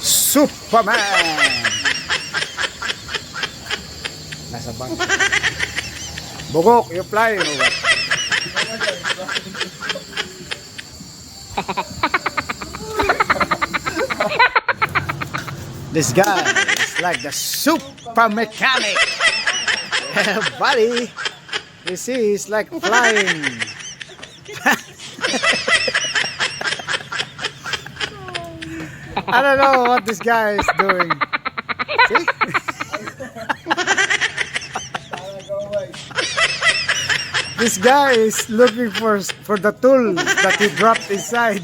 Superman! Nasa bang. Bokok, you fly or what? This guy is like the super mechanic. Buddy, you see, he's like flying. I don't know what this guy is doing. See? This guy is looking for the tool that he dropped inside.